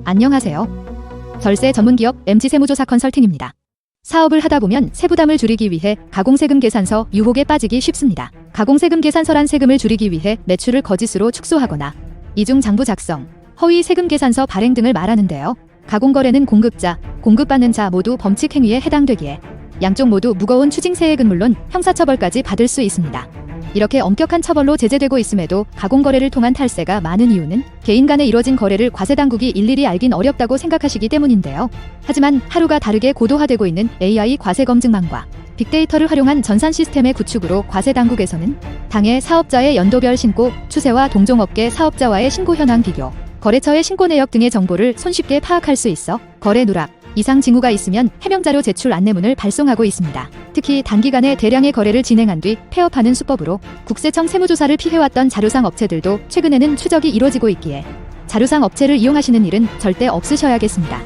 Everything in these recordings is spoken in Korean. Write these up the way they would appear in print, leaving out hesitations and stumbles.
안녕하세요. 절세 전문기업 MG세무조사 컨설팅입니다. 사업을 하다 보면 세부담을 줄이기 위해 가공세금 계산서 유혹에 빠지기 쉽습니다. 가공세금 계산서란 세금을 줄이기 위해 매출을 거짓으로 축소하거나 이중 장부 작성, 허위 세금 계산서 발행 등을 말하는데요. 가공거래는 공급자, 공급받는 자 모두 범칙 행위에 해당되기에 양쪽 모두 무거운 추징세액은 물론 형사처벌까지 받을 수 있습니다. 이렇게 엄격한 처벌로 제재되고 있음에도 가공거래를 통한 탈세가 많은 이유는 개인 간에 이뤄진 거래를 과세당국이 일일이 알긴 어렵다고 생각하시기 때문인데요. 하지만 하루가 다르게 고도화되고 있는 AI 과세검증망과 빅데이터를 활용한 전산 시스템의 구축으로 과세당국에서는 당해 사업자의 연도별 신고, 추세와 동종업계 사업자와의 신고 현황 비교, 거래처의 신고 내역 등의 정보를 손쉽게 파악할 수 있어 거래 누락, 이상 징후가 있으면 해명자료 제출 안내문을 발송하고 있습니다. 특히 단기간에 대량의 거래를 진행한 뒤 폐업하는 수법으로 국세청 세무조사를 피해왔던 자료상 업체들도 최근에는 추적이 이뤄지고 있기에 자료상 업체를 이용하시는 일은 절대 없으셔야겠습니다.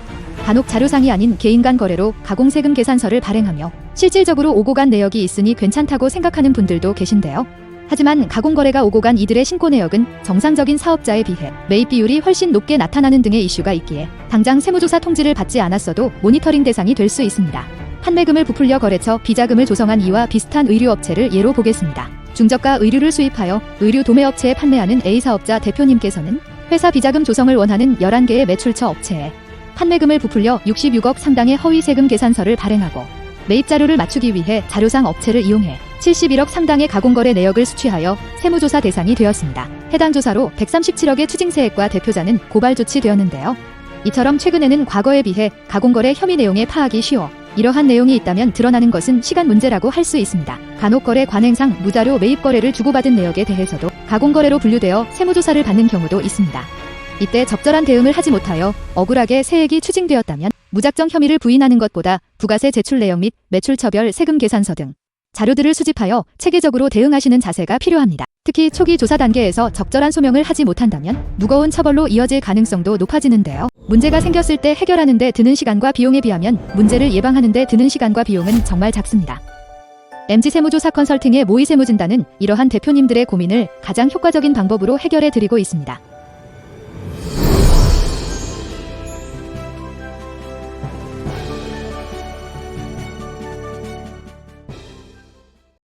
간혹 자료상이 아닌 개인 간 거래로 가공세금 계산서를 발행하며 실질적으로 오고 간 내역이 있으니 괜찮다고 생각하는 분들도 계신데요. 하지만 가공거래가 오고 간 이들의 신고 내역은 정상적인 사업자에 비해 매입 비율이 훨씬 높게 나타나는 등의 이슈가 있기에 당장 세무조사 통지를 받지 않았어도 모니터링 대상이 될 수 있습니다. 판매금을 부풀려 거래처 비자금을 조성한 이와 비슷한 의류업체를 예로 보겠습니다. 중저가 의류를 수입하여 의류 도매업체에 판매하는 A사업자 대표님께서는 회사 비자금 조성을 원하는 11개의 매출처 업체에 판매금을 부풀려 66억 상당의 허위 세금 계산서를 발행하고 매입 자료를 맞추기 위해 자료상 업체를 이용해 71억 상당의 가공거래 내역을 수취하여 세무조사 대상이 되었습니다. 해당 조사로 137억의 추징세액과 대표자는 고발 조치되었는데요. 이처럼 최근에는 과거에 비해 가공거래 혐의 내용의 파악이 쉬워 이러한 내용이 있다면 드러나는 것은 시간 문제라고 할 수 있습니다. 간혹거래 관행상 무자료 매입 거래를 주고받은 내역에 대해서도 가공거래로 분류되어 세무조사를 받는 경우도 있습니다. 이때 적절한 대응을 하지 못하여 억울하게 세액이 추징되었다면 무작정 혐의를 부인하는 것보다 부가세 제출 내역 및 매출처별 세금 계산서 등 자료들을 수집하여 체계적으로 대응하시는 자세가 필요합니다. 특히 초기 조사 단계에서 적절한 소명을 하지 못한다면 무거운 처벌로 이어질 가능성도 높아지는데요. 문제가 생겼을 때 해결하는 데 드는 시간과 비용에 비하면 문제를 예방하는 데 드는 시간과 비용은 정말 작습니다. MG세무조사 컨설팅의 모의세무진단은 이러한 대표님들의 고민을 가장 효과적인 방법으로 해결해 드리고 있습니다.